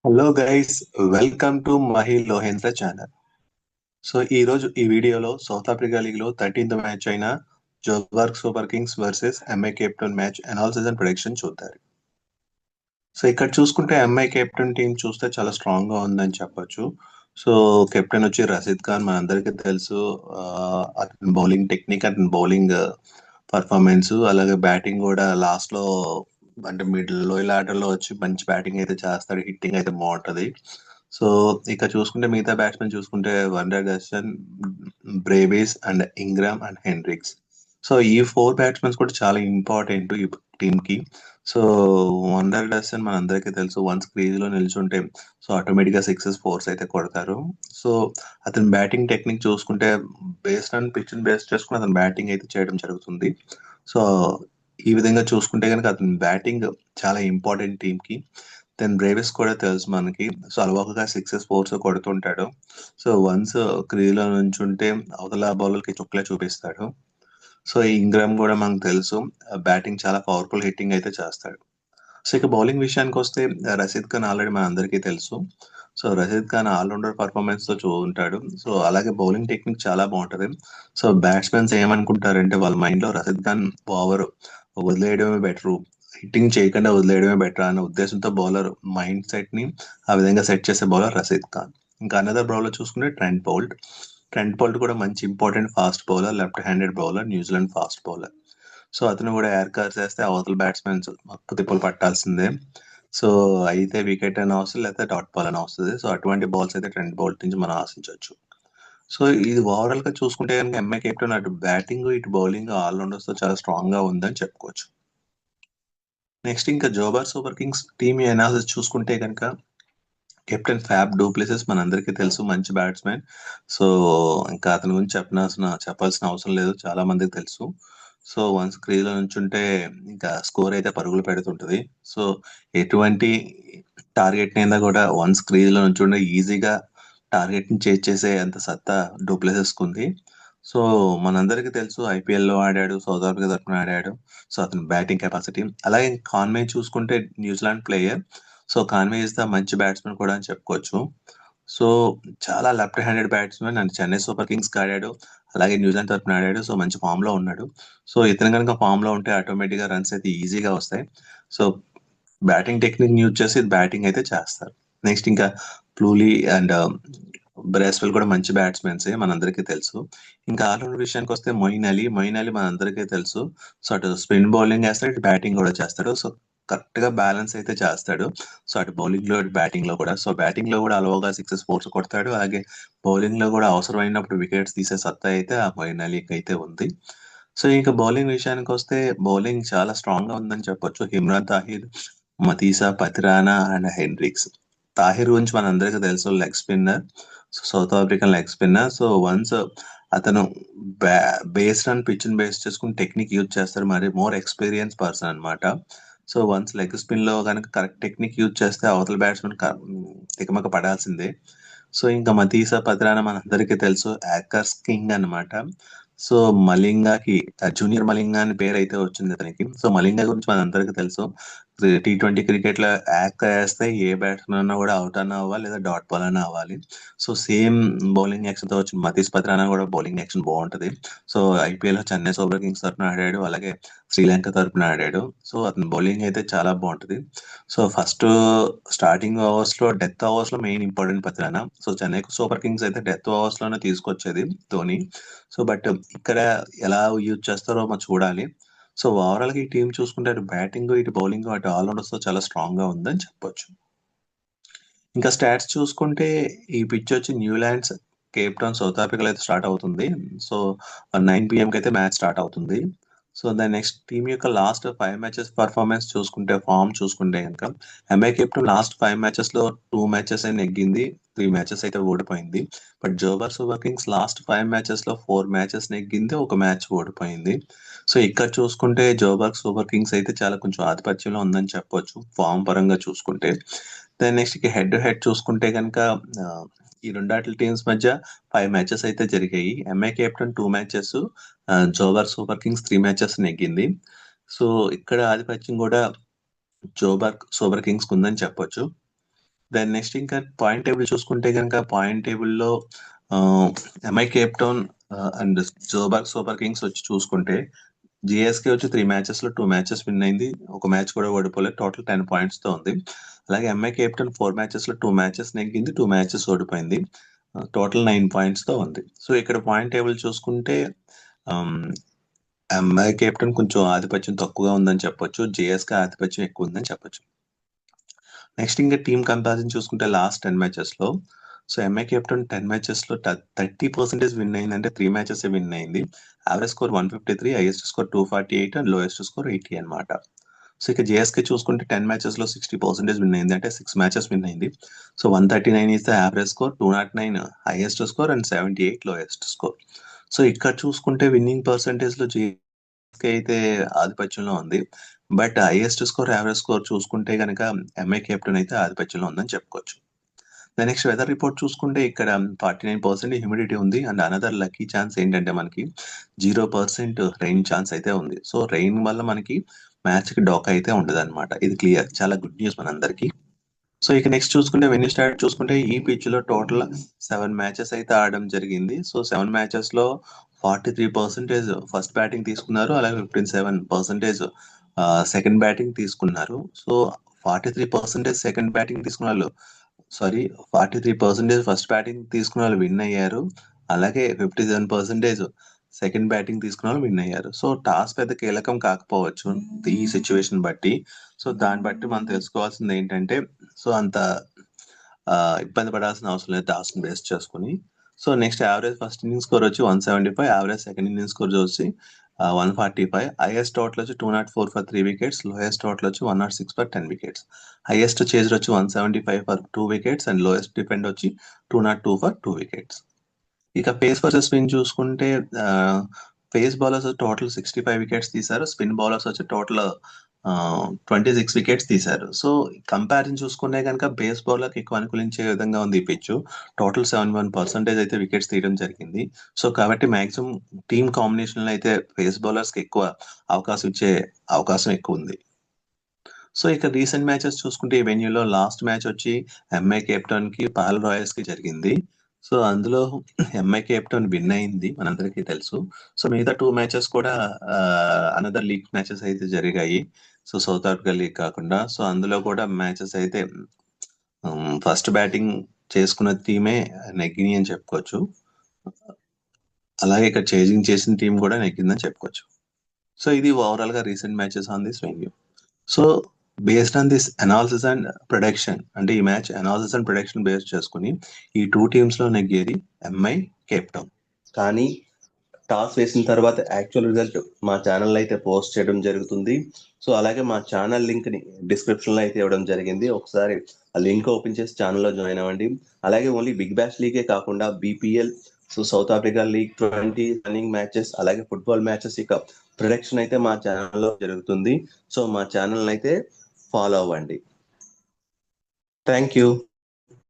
Hello guys, welcome to Mahi Lohendra channel. So ఈ రోజు ఈ వీడియోలో సౌత్ ఆఫ్రికా లీగ్ లో 13th మ్యాచ్ అయిన Joburg Super Kings versus MI Cape Town match analysis and prediction చూద్దాం. సో ఇక్కడ చూసుకుంటే ఎంఐ కెప్టెన్ టీం చూస్తే చాలా స్ట్రాంగ్ గా ఉందని చెప్పొచ్చు. సో కెప్టెన్ వచ్చి రషీద్ ఖాన్ మనందరికీ తెలుసు. ఆ, అతని బౌలింగ్ టెక్నిక్, అతని బౌలింగ్ పర్ఫార్మెన్స్, అలాగే బ్యాటింగ్ కూడా లాస్ట్ లో అంటే మిడిల్ లోయర్ ఆర్డర్ లో వచ్చి మంచి బ్యాటింగ్ అయితే చేస్తాడు. హిట్టింగ్ అయితే బాగుంటది. సో ఇక చూసుకుంటే మిగతా బ్యాట్స్మెన్ చూసుకుంటే వండర్ గసన్, Brevis and Ingram and Hendricks. So ఈ ఫోర్ బ్యాట్స్మెన్స్ కూడా చాలా ఇంపార్టెంట్ ఈ టీమ్ కి. సో వండర్ డసన్ మన అందరికీ తెలుసు, వన్స్ క్రీజ్ లో నిల్చుంటే సో ఆటోమేటిక్ గా సిక్సెస్ ఫోర్స్ అయితే కొడతారు. సో అతని బ్యాటింగ్ టెక్నిక్ చూసుకుంటే బేస్డ్ ఆన్ పిచ్ బేస్ చేసుకుని అతను బ్యాటింగ్ అయితే చేయడం జరుగుతుంది. సో ఈ విధంగా చూసుకుంటే కనుక అతని బ్యాటింగ్ చాలా ఇంపార్టెంట్ టీమ్ కి. దెన్ బ్రేవిస్ కూడా తెలుసు మనకి. సో అలవాటుగా సిక్సెస్ ఫోర్స్ కొడుతుంటాడు. సో వన్స్ క్రీజ్ లో నుంచుంటే అవతల బౌలర్ కి చుక్కలే చూపిస్తాడు. సో ఈ ఇంగ్రామ్ కూడా మనకు తెలుసు, బ్యాటింగ్ చాలా పవర్ఫుల్ హిట్టింగ్ అయితే చేస్తాడు. సో ఇక బౌలింగ్ విషయానికి వస్తే రషీద్ ఖాన్ ఆల్రెడీ మన అందరికీ తెలుసు. So Rashid Khan all-rounder performance తో ఉంటాడు. సో అలాగే బౌలింగ్ టెక్నిక్ చాలా బాగుంటది. సో బ్యాట్స్మెన్స్ ఏమనుకుంటారంటే వాళ్ళ మైండ్ లో రషీద్ ఖాన్ పవర్ వదిలేయడమే బెటర్, హిట్టింగ్ చేయకుండా వదిలేయడమే బెటర్ అనే ఉద్దేశంతో బౌలర్ మైండ్ సెట్ ని ఆ విధంగా సెట్ చేసే బౌలర్ రషీద్ ఖాన్. ఇంకా అనదర్ బౌలర్ చూసుకుంటే ట్రెంట్ బౌల్ట్ కూడా మంచి important fast bowler, left handed bowler, New Zealand fast bowler. So అతను కూడా ఎయిర్ కట్ చేస్తే అవతల బ్యాట్స్మెన్స్ మప్పు తిప్పలు పట్టాల్సిందే. సో అయితే వికెట్ అని వస్తుంది, లేకపోతే డాట్ బాల్ అని వస్తుంది. సో అటువంటి బాల్స్ అయితే ట్రెంట్ బౌల్ట్ నుంచి మనం ఆశించవచ్చు. సో ఇది ఓవరాల్ గా చూసుకుంటే కనుక ఎంఐ కెప్టెన్ అటు బ్యాటింగ్ ఇటు బౌలింగ్ ఆల్రౌండర్స్ తో చాలా స్ట్రాంగ్ గా ఉందని చెప్పుకోవచ్చు. నెక్స్ట్ ఇంకా జోబార్ సూపర్ కింగ్స్ టీమ్ అనాలిసిస్ చూసుకుంటే కనుక కెప్టెన్ ఫ్యాబ్ డూప్లెసెస్ మనందరికీ తెలుసు, మంచి బ్యాట్స్మెన్. సో ఇంకా అతని గురించి చెప్పాల్సిన అవసరం లేదు, చాలా మందికి తెలుసు. సో వన్స్ క్రీజ్ లో నుంచుంటే ఇంకా స్కోర్ అయితే పరుగులు పెడుతుంటది. సో ఎటువంటి టార్గెట్ అయినా కూడా వన్స్ క్రీజ్ లో నుంచుంటే ఈజీగా టార్గెట్ ని చేజ్ చేసే అంత సత్తా డూప్లెసెస్ కుంది. సో మనందరికీ తెలుసు, ఐపీఎల్ లో ఆడాడు, సౌత్ ఆఫ్రికా తరఫున ఆడాడు. సో అతని బ్యాటింగ్ కెపాసిటీ. అలాగే కాన్వే చూసుకుంటే New Zealand player. So Conway is the మంచి బ్యాట్స్మెన్ కూడా అని చెప్పుకోవచ్చు. సో చాలా left handed batsmen and Chennai super Kings కి ఆడాడు, అలాగే న్యూజిలాండ్ తరఫున ఆడాడు. సో మంచి ఫామ్ లో ఉన్నాడు. సో ఇతను కనుక ఫామ్ లో ఉంటే ఆటోమేటిక్ గా రన్స్ అయితే ఈజీగా వస్తాయి. సో బ్యాటింగ్ టెక్నిక్ యూజ్ చేసి బ్యాటింగ్ అయితే చేస్తారు. నెక్స్ట్ ఇంకా ప్లూలీ అండ్ బ్రేస్వెల్ కూడా మంచి బ్యాట్స్మెన్స్ మనందరికీ తెలుసు. ఇంకా ఆల్రౌండర్ విషయానికి వస్తే మొయిన్ అలీ మనందరికీ తెలుసు. సో అటు స్పిన్ బౌలింగ్ వేస్తాడు, ఇటు బ్యాటింగ్ కూడా చేస్తాడు. సో కరెక్ట్ గా బ్యాలెన్స్ అయితే చేస్తాడు. సో అటు బౌలింగ్ లో ఇటు బ్యాటింగ్ లో కూడా. సో బ్యాటింగ్ లో కూడా అలవోగా సిక్సెస్ ఫోర్స్ కొడతాడు, అలాగే బౌలింగ్ లో కూడా అవసరమైనప్పుడు వికెట్స్ తీసే సత్తా అయితే ఆ మొయిన్ అలీకి అయితే ఉంది. సో ఇంకా బౌలింగ్ విషయానికి వస్తే బౌలింగ్ చాలా స్ట్రాంగ్ గా ఉందని చెప్పొచ్చు. Imran Tahir, Matheesha Pathirana and Hendricks. తాహిర్ గురించి మనందరికీ తెలుసు, leg spinner, South African leg spinner. So once అతను బేస్డ్ ఆన్ పిచ్ బేస్ చేసుకుని టెక్నిక్ యూజ్ చేస్తారు, మరి మోర్ ఎక్స్పీరియన్స్ పర్సన్ అన్నమాట. సో వన్స్ లెగ్ స్పిన్ లో కనుక కరెక్ట్ టెక్నిక్ యూజ్ చేస్తే అవతల బ్యాట్స్మెన్ తికమక పడాల్సిందే. సో ఇంకా మతీసా పతిరానా మనందరికీ తెలుసు, యాకర్స్ కింగ్ అన్నమాట. సో మలింగాకి జూనియర్ మలింగా అని పేరు అయితే వచ్చింది అతనికి. సో మలింగా గురించి మనందరికీ తెలుసు, T20 క్రికెట్ లో యాక్ వేస్తే ఏ బ్యాట్స్మెన్ అన్నా కూడా అవుట్ అన్నా అవ్వాలి, లేదా డాట్ బాల్ అన్నా అవ్వాలి. సో సేమ్ బౌలింగ్ యాక్షన్ తో వచ్చిన మతీష్ పత్రానా కూడా బౌలింగ్ యాక్షన్ బాగుంటది. సో ఐపీఎల్ లో చెన్నై సూపర్ కింగ్స్ తరఫున ఆడాడు, అలాగే శ్రీలంక తరఫున ఆడాడు. సో అతని బౌలింగ్ అయితే చాలా బాగుంటది. సో ఫస్ట్ స్టార్టింగ్ ఓవర్స్ లో డెత్ ఓవర్స్ లో main important Pathirana. So Chennai super Kings అయితే డెత్ ఓవర్స్ లోనే తీసుకొచ్చేది ధోని. సో బట్ ఇక్కడ ఎలా యూజ్ చేస్తారో మనం చూడాలి. సో ఓవరాల్ గా ఈ టీం చూసుకుంటే అటు బ్యాటింగ్ ఇటు బౌలింగ్ అటు ఆల్రౌండర్స్ తో చాలా స్ట్రాంగ్ గా ఉందని చెప్పొచ్చు. ఇంకా స్టాట్స్ చూసుకుంటే ఈ పిచ్ వచ్చి న్యూలాండ్స్ కేప్ టౌన్ సౌత్ ఆఫ్రికాలో అయితే స్టార్ట్ అవుతుంది. సో 9 PM కి అయితే మ్యాచ్ స్టార్ట్ అవుతుంది. సో దాని నెక్స్ట్ టీం యొక్క లాస్ట్ 5 మ్యాచెస్ పర్ఫార్మెన్స్ చూసుకుంటే, ఫామ్ చూసుకుంటే కనుక ఎంఐ కెప్టెన్ లాస్ట్ 5 మ్యాచెస్ లో 2 మ్యాచెస్ అయితే నెగ్గింది, 3 మ్యాచెస్ అయితే ఓడిపోయింది. But Joburg Super Kings last 5 matches లో 4 మ్యాచెస్ నెగ్గింది, ఒక మ్యాచ్ ఓడిపోయింది. సో ఇక్కడ చూసుకుంటే జోబర్గ్ సూపర్ కింగ్స్ అయితే చాలా కొంచెం ఆధిపత్యంలో ఉందని చెప్పొచ్చు ఫామ్ పరంగా చూసుకుంటే. దాని నెక్స్ట్ హెడ్ టు హెడ్ చూసుకుంటే కనుక ఈ రెండాటి టీమ్స్ మధ్య 5 మ్యాచెస్ అయితే జరిగాయి. MI Cape Town 2 matches, Joburg Super Kings 3 matches నెగ్గింది. సో ఇక్కడ ఆధిపత్యం కూడా జోబర్గ్ సూపర్ కింగ్స్ ఉందని చెప్పొచ్చు. దెన్ నెక్స్ట్ ఇంకా పాయింట్ టేబుల్ చూసుకుంటే కనుక పాయింట్ టేబుల్లో MI Cape Town and Joburg Super Kings వచ్చి చూసుకుంటే జిఎస్కే వచ్చి 3 మ్యాచెస్ లో 2 మ్యాచెస్ విన్ అయింది, ఒక మ్యాచ్ కూడా ఓడిపోలేదు, టోటల్ 10 పాయింట్స్ తో ఉంది. అలాగే ఎంఐ కేప్ టౌన్ 4 మ్యాచెస్ లో 2 మ్యాచెస్ నెగ్గింది, 2 మ్యాచెస్ ఓడిపోయింది, టోటల్ 9 పాయింట్స్ తో ఉంది. సో ఇక్కడ పాయింట్ టేబుల్ చూసుకుంటే ఎంఐ కేప్ టౌన్ కొంచెం ఆధిపత్యం తక్కువగా ఉందని చెప్పొచ్చు, జిఎస్కే ఆధిపత్యం ఎక్కువ ఉందని చెప్పొచ్చు. నెక్స్ట్ ఇంకా టీమ్ కంపారిజన్ చూసుకుంటే లాస్ట్ 10 మ్యాచెస్ లో so MI Cape town 10 matches లో 30% విన్ అయింది, అంటే 3 మ్యాచెస్ విన్ అయింది. Average score 153, highest score 248 and lowest score 80 అనమాట. సో ఇక జిఎస్కే చూసుకుంటే 10 మ్యాచెస్ లో 60% విన్ అయింది, అంటే 6 మ్యాచెస్ విన్ అయింది. So 139 is the average score, 209 highest score and 78 lowest score. So ఇక్కడ చూసుకుంటే విన్నింగ్ పర్సంటేజ్ లో జిఎస్కే అయితే ఆధిపత్యంలో ఉంది, but highest score average score చూసుకుంటే కనుక ఎంఐ కేప్ టౌన్ అయితే ఆధిపత్యంలో ఉందని చెప్పుకోవచ్చు. నెక్స్ట్ వెదర్ రిపోర్ట్ చూసుకుంటే ఇక్కడ 49% హ్యూమిడిటీ ఉంది అండ్ అనదర్ లక్కీ ఛాన్స్ ఏంటంటే మనకి 0% రెయిన్ ఛాన్స్ అయితే ఉంది. సో రెయిన్ వల్ల మనకి మ్యాచ్ కి డోకా అయితే ఉండదు అనమాట, ఇది క్లియర్, చాలా గుడ్ న్యూస్ మనందరికి. సో ఇక నెక్స్ట్ చూసుకుంటే వెన్యూ స్టార్ట్ చూసుకుంటే ఈ పిచ్ లో టోటల్ 7 మ్యాచెస్ అయితే ఆడడం జరిగింది. సో 7 మ్యాచెస్ లో 43% ఫస్ట్ బ్యాటింగ్ తీసుకున్నారు, అలాగే 57% సెకండ్ బ్యాటింగ్ తీసుకున్నారు. సో 43% సెకండ్ బ్యాటింగ్ తీసుకున్న వాళ్ళు 43% ఫస్ట్ బ్యాటింగ్ తీసుకున్న వాళ్ళు విన్ అయ్యారు, అలాగే 57% సెకండ్ బ్యాటింగ్ తీసుకున్న వాళ్ళు విన్ అయ్యారు. సో టాస్ పెద్ద కీలకం కాకపోవచ్చు ఈ సిచ్యువేషన్ బట్టి. సో దాన్ని బట్టి మనం తెలుసుకోవాల్సింది ఏంటంటే సో అంత ఇబ్బంది పడాల్సిన అవసరం లేదు టాస్ ని బేస్ చేసుకుని. So next average first inning score వచ్చి 175, యావరేజ్ సెకండ్ ఇన్నింగ్ స్కోర్ వచ్చి 145, హైయెస్ట్ టోటల్ వచ్చి 204 ఫర్ 3 వికెట్స్, లోయెస్ట్ టోటల్ వచ్చి 106 ఫర్ 10 వికెట్స్, హైయెస్ట్ చేజర్ వచ్చి 175 for 2 wickets and lowest defend వచ్చి 202 ఫర్ 2 వికెట్స్. ఇక పేస్ వర్సెస్ స్పిన్ చూసుకుంటే face bowlers total 65 wickets తీశారు, spin bowlers వచ్చి టోటల్ 26 వికెట్స్ తీశారు. సో కంపారిజన్ చూసుకుంటే కనుక బేస్ బౌలర్ ఎక్కువ అనుకూలించే విధంగా ఉంది ఈ పిచ్, టోటల్ 71% అయితే వికెట్స్ తీయడం జరిగింది. సో కాబట్టి మాక్సిమం టీమ్ కాంబినేషన్ లో అయితే పేస్ బౌలర్స్ కి ఎక్కువ అవకాశం ఇచ్చే అవకాశం ఎక్కువ ఉంది. సో ఇక రీసెంట్ మ్యాచెస్ చూసుకుంటే ఈ వెన్యూలో లాస్ట్ మ్యాచ్ వచ్చి ఎంఐ కేప్ టౌన్ కి పాల్ రాయల్స్ కి జరిగింది. సో అందులో ఎంఐ కేప్ టౌన్ విన్ అయింది మనందరికీ తెలుసు. సో మిగతా 2 మ్యాచెస్ కూడా అనదర్ లీగ్ మ్యాచెస్ అయితే జరిగాయి, సో సౌత్ ఆఫ్రికా లీగ్ కాకుండా. సో అందులో కూడా మ్యాచెస్ అయితే ఫస్ట్ బ్యాటింగ్ చేసుకున్న టీమే నెగ్గిని అని చెప్పుకోవచ్చు, అలాగే ఇక్కడ చేజింగ్ చేసిన టీం కూడా నెగ్గిందని చెప్పుకోవచ్చు. సో ఇది ఓవరాల్ గా recent matches on this venue. So based on this analysis and production, అంటే ఈ match analysis and production base చేసుకుని ఈ 2 టీమ్స్ లో నెగ్గేది ఎంఐ కేప్ టౌన్. కానీ టాస్ వేసిన తర్వాత యాక్చువల్ రిజల్ట్ మా ఛానల్ అయితే పోస్ట్ చేయడం జరుగుతుంది. సో అలాగే మా ఛానల్ లింక్ ని డిస్క్రిప్షన్ లో అయితే ఇవ్వడం జరిగింది, ఒకసారి ఆ లింక్ ఓపెన్ చేసి ఛానల్లో జాయిన్ అవ్వండి. అలాగే ఓన్లీ బిగ్ బ్యాష్ లీగే కాకుండా BPL, so south Africa league 20 running matches, అలాగే ఫుట్బాల్ మ్యాచెస్ ఇక ప్రొడక్షన్ అయితే మా ఛానల్లో జరుగుతుంది. సో మా ఛానల్ అయితే ఫాలో అవ్వండి. Thank you.